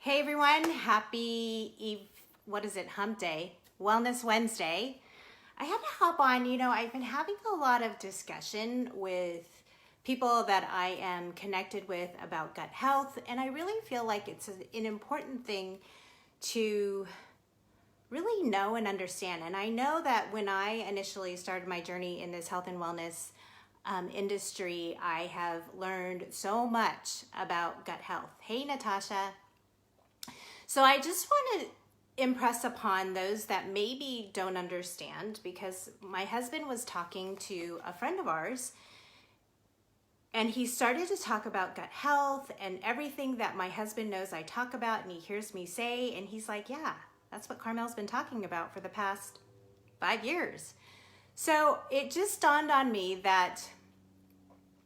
Hey everyone, happy hump day, Wellness Wednesday. I had to hop on, I've been having a lot of discussion with people that I am connected with about gut health, and I really feel like it's an important thing to really know and understand. And I know that when I initially started my journey in this health and wellness industry, I have learned so much about gut health. Hey, Natasha. So I just want to impress upon those that maybe don't understand, because my husband was talking to a friend of ours and he started to talk about gut health and everything that my husband knows I talk about, and he hears me say, and he's like, yeah, that's what Carmel's been talking about for the past 5 years. So it just dawned on me that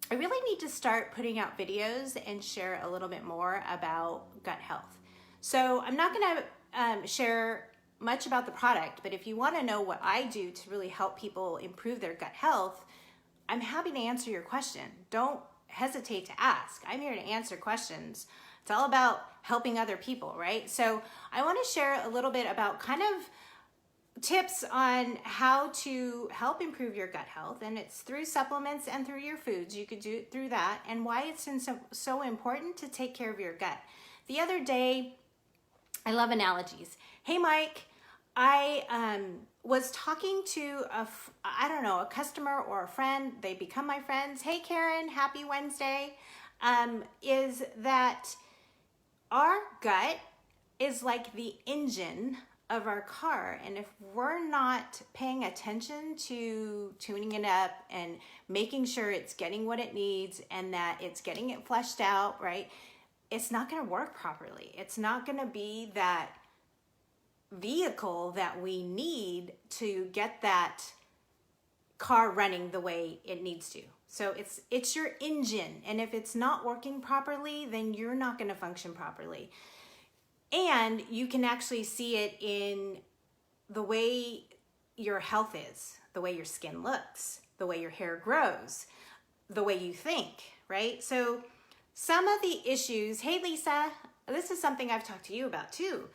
I really need to start putting out videos and share a little bit more about gut health. So I'm not going to share much about the product, but if you want to know what I do to really help people improve their gut health, I'm happy to answer your question. Don't hesitate to ask. I'm here to answer questions. It's all about helping other people, right? So I want to share a little bit about kind of tips on how to help improve your gut health, and it's through supplements and through your foods. You could do it through that, and why it's so important to take care of your gut. The other day, I love analogies. Hey, Mike, I was talking to a customer or a friend. They become my friends. Hey, Karen, happy Wednesday. Is that our gut is like the engine of our car. And if we're not paying attention to tuning it up and making sure it's getting what it needs and that it's getting it fleshed out, right? It's not going to work properly. It's not going to be that vehicle that we need to get that car running the way it needs to. So it's your engine, and if it's not working properly, then you're not going to function properly. And you can actually see it in the way your health is, the way your skin looks, the way your hair grows, the way you think, right? So some of the issues, hey Lisa, this is something I've talked to you about too.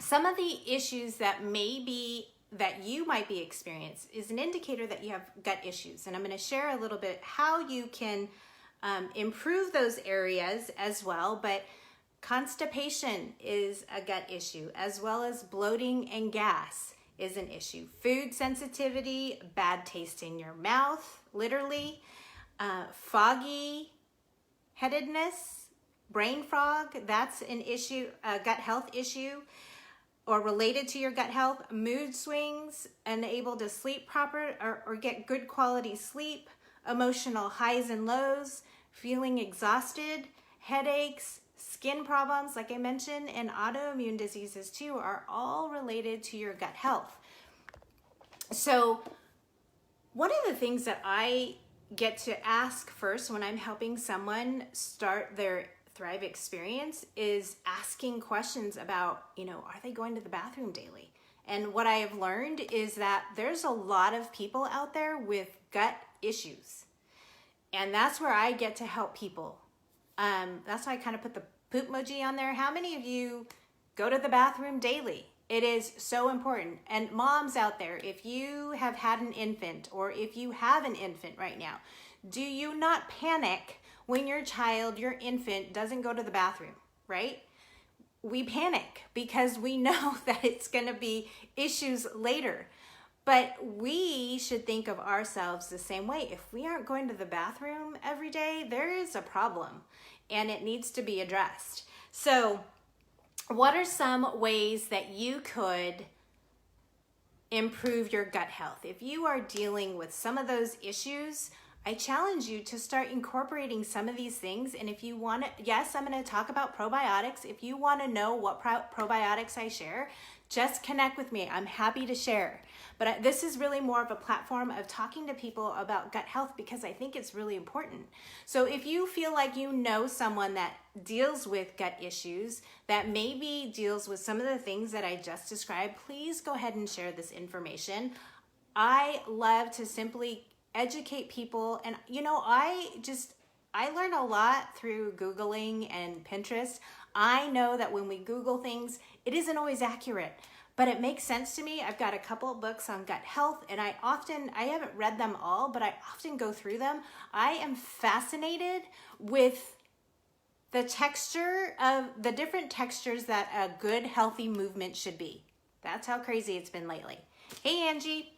Some of the issues that you might be experiencing is an indicator that you have gut issues. And I'm going to share a little bit how you can improve those areas as well. But constipation is a gut issue, as well as bloating and gas is an issue. Food sensitivity, bad taste in your mouth, literally, foggy headedness, brain fog, that's an issue, a gut health issue, or related to your gut health. Mood swings, unable to sleep proper or get good quality sleep, emotional highs and lows, feeling exhausted, headaches, skin problems, like I mentioned, and autoimmune diseases too, are all related to your gut health. So one of the things that I get to ask first when I'm helping someone start their Thrive experience is asking questions about, are they going to the bathroom daily? And what I have learned is that there's a lot of people out there with gut issues. And that's where I get to help people. That's why I kind of put the poop emoji on there. How many of you go to the bathroom daily? It is so important. And moms out there, if you have had an infant, or if you have an infant right now, do you not panic when your infant doesn't go to the bathroom, right? We panic because we know that it's going to be issues later. But we should think of ourselves the same way. If we aren't going to the bathroom every day, there is a problem and it needs to be addressed. So what are some ways that you could improve your gut health? If you are dealing with some of those issues, I challenge you to start incorporating some of these things. And if you want to, yes, I'm going to talk about probiotics. If you want to know what probiotics I share, just connect with me. I'm happy to share. But this is really more of a platform of talking to people about gut health because I think it's really important. So if you feel like you know someone that deals with gut issues, that maybe deals with some of the things that I just described, please go ahead and share this information. I love to simply educate people. And I learn a lot through Googling and Pinterest. I know that when we Google things, it isn't always accurate, but it makes sense to me. I've got a couple of books on gut health, and I haven't read them all, but I often go through them. I am fascinated with the texture of the different textures that a good, healthy movement should be. That's how crazy it's been lately. Hey, Angie.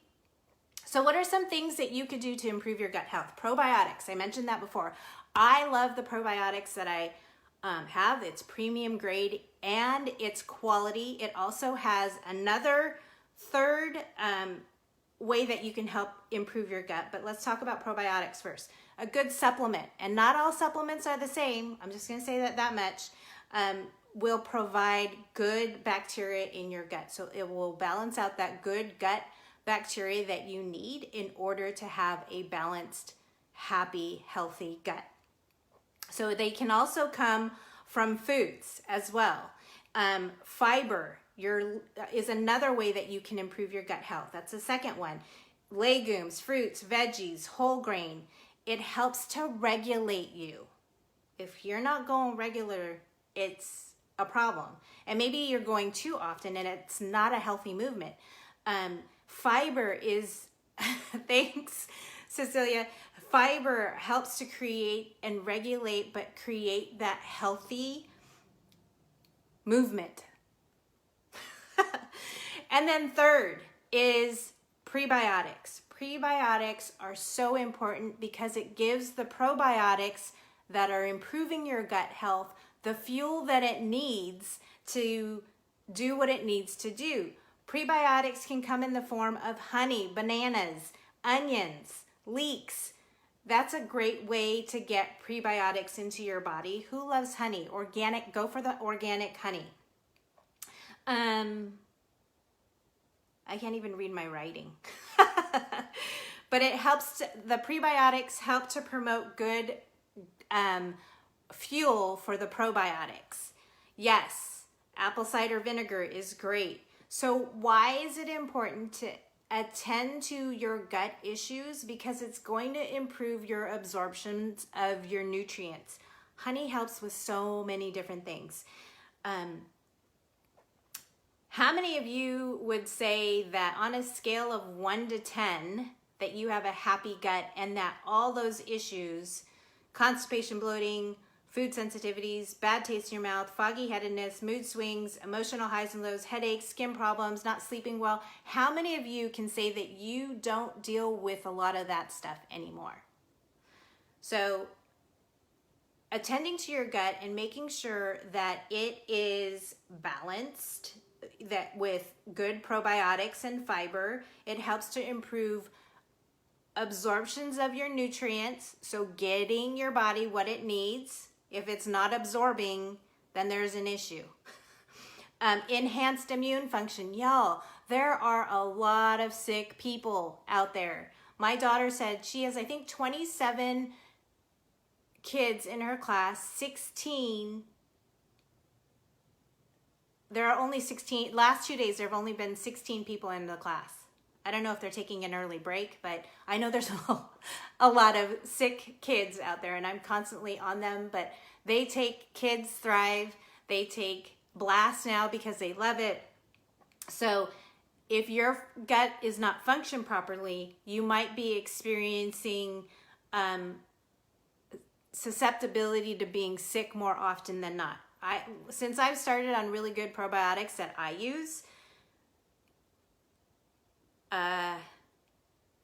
So what are some things that you could do to improve your gut health? Probiotics. I mentioned that before. I love the probiotics that I have. It's premium grade and it's quality. It also has another third way that you can help improve your gut. But let's talk about probiotics first. A good supplement, and not all supplements are the same. I'm just going to say that much. Will provide good bacteria in your gut. So it will balance out that good gut bacteria that you need in order to have a balanced, happy, healthy gut. So they can also come from foods as well. Fiber is another way that you can improve your gut health. That's the second one. Legumes, fruits, veggies, whole grain. It helps to regulate you. If you're not going regular, it's a problem. And maybe you're going too often and it's not a healthy movement. Fiber is, thanks, Cecilia. Fiber helps to create and regulate, but create that healthy movement. And then third is prebiotics. Prebiotics are so important because it gives the probiotics that are improving your gut health the fuel that it needs to do what it needs to do. Prebiotics can come in the form of honey, bananas, onions, leeks. That's a great way to get prebiotics into your body. Who loves honey? Organic, go for the organic honey. I can't even read my writing. But it helps, the prebiotics help to promote good fuel for the probiotics. Yes, apple cider vinegar is great. So why is it important to attend to your gut issues? Because it's going to improve your absorption of your nutrients. Honey helps with so many different things. How many of you would say that on a scale of 1 to 10 that you have a happy gut and that all those issues, constipation, bloating, food sensitivities, bad taste in your mouth, foggy headedness, mood swings, emotional highs and lows, headaches, skin problems, not sleeping well, how many of you can say that you don't deal with a lot of that stuff anymore? So attending to your gut and making sure that it is balanced, that with good probiotics and fiber, it helps to improve absorptions of your nutrients. So getting your body what it needs. If it's not absorbing, then there's an issue. Enhanced immune function. Y'all, there are a lot of sick people out there. My daughter said she has, I think, 27 kids in her class, 16. There are only 16, last 2 days there have only been 16 people in the class. I don't know if they're taking an early break, but I know there's a lot of sick kids out there and I'm constantly on them, but they take Kids Thrive, they take Blast now because they love it. So if your gut is not functioning properly, you might be experiencing susceptibility to being sick more often than not. Since I've started on really good probiotics that I use,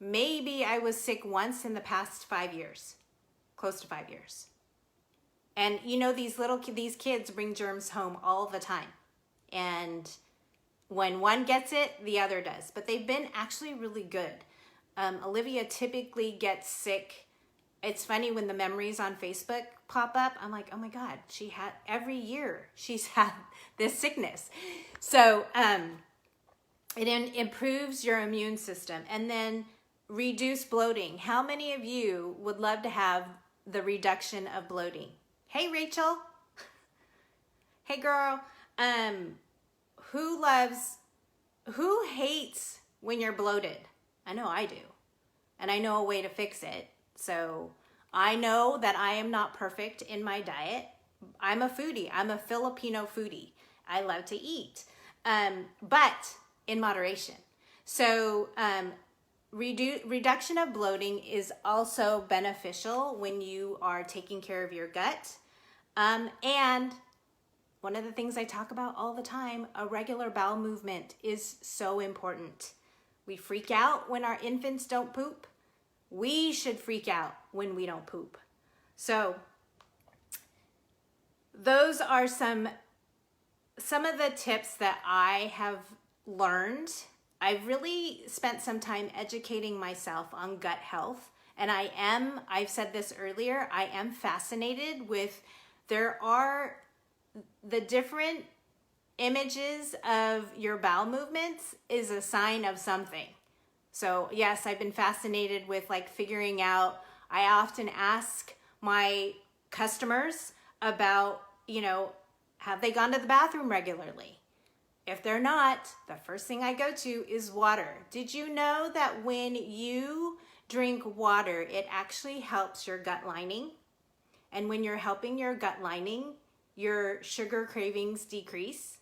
maybe I was sick once in the past 5 years, close to 5 years. And you know, these kids bring germs home all the time. And when one gets it, the other does. But they've been actually really good. Olivia typically gets sick. It's funny when the memories on Facebook pop up, I'm like, oh my God, every year she's had this sickness. So it improves your immune system. And then reduce bloating. How many of you would love to have the reduction of bloating? Hey, Rachel. Hey, girl. Who hates when you're bloated? I know I do. And I know a way to fix it. So I know that I am not perfect in my diet. I'm a foodie. I'm a Filipino foodie. I love to eat, but in moderation. So reduction of bloating is also beneficial when you are taking care of your gut. And one of the things I talk about all the time, a regular bowel movement is so important. We freak out when our infants don't poop. We should freak out when we don't poop. So those are some of the tips that I have learned. I've really spent some time educating myself on gut health. And I've said this earlier, I am fascinated with, there are the different images of your bowel movements is a sign of something. So yes, I've been fascinated with like figuring out, I often ask my customers about, have they gone to the bathroom regularly? If they're not, the first thing I go to is water. Did you know that when you drink water, it actually helps your gut lining? And when you're helping your gut lining, your sugar cravings decrease.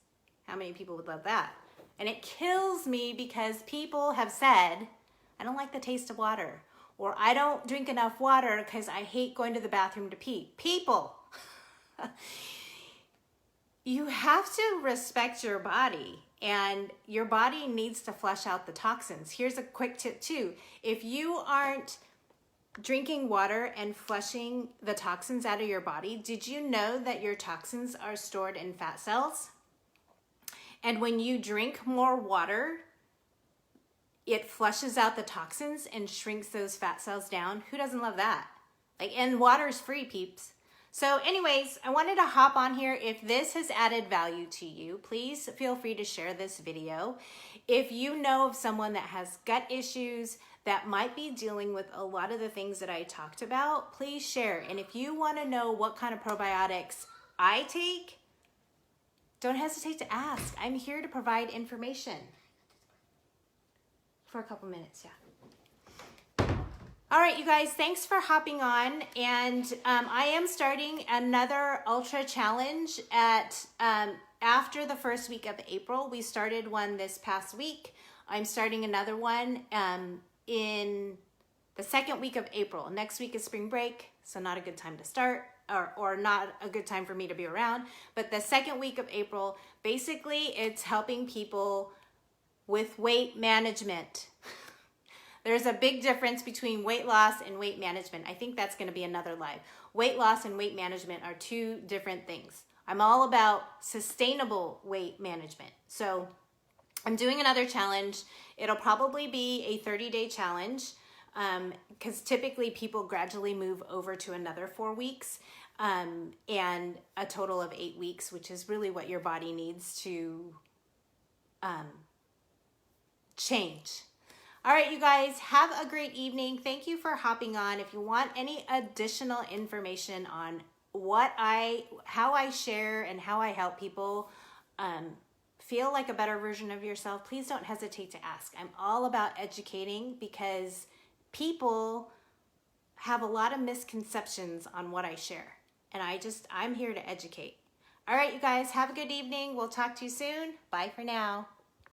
How many people would love that? And it kills me because people have said, I don't like the taste of water, or I don't drink enough water because I hate going to the bathroom to pee. People, you have to respect your body, and your body needs to flush out the toxins. Here's a quick tip too. If you aren't drinking water and flushing the toxins out of your body, did you know that your toxins are stored in fat cells? And when you drink more water, it flushes out the toxins and shrinks those fat cells down. Who doesn't love that? And water's free, peeps. So anyways, I wanted to hop on here. If this has added value to you, please feel free to share this video. If you know of someone that has gut issues, that might be dealing with a lot of the things that I talked about, please share. And if you want to know what kind of probiotics I take, don't hesitate to ask. I'm here to provide information. For a couple minutes, yeah. All right, you guys, thanks for hopping on. And I am starting another Ultra Challenge after the first week of April. We started one this past week. I'm starting another one in the second week of April. Next week is spring break, so not a good time to start, or not a good time for me to be around. But the second week of April, basically it's helping people with weight management. There's a big difference between weight loss and weight management. I think that's going to be another live. Weight loss and weight management are two different things. I'm all about sustainable weight management. So I'm doing another challenge. It'll probably be a 30-day challenge because typically people gradually move over to another 4 weeks and a total of 8 weeks, which is really what your body needs to change. All right, you guys, have a great evening. Thank you for hopping on. If you want any additional information on how I share and how I help people feel like a better version of yourself, please don't hesitate to ask. I'm all about educating because people have a lot of misconceptions on what I share. And I'm here to educate. All right, you guys, have a good evening. We'll talk to you soon. Bye for now.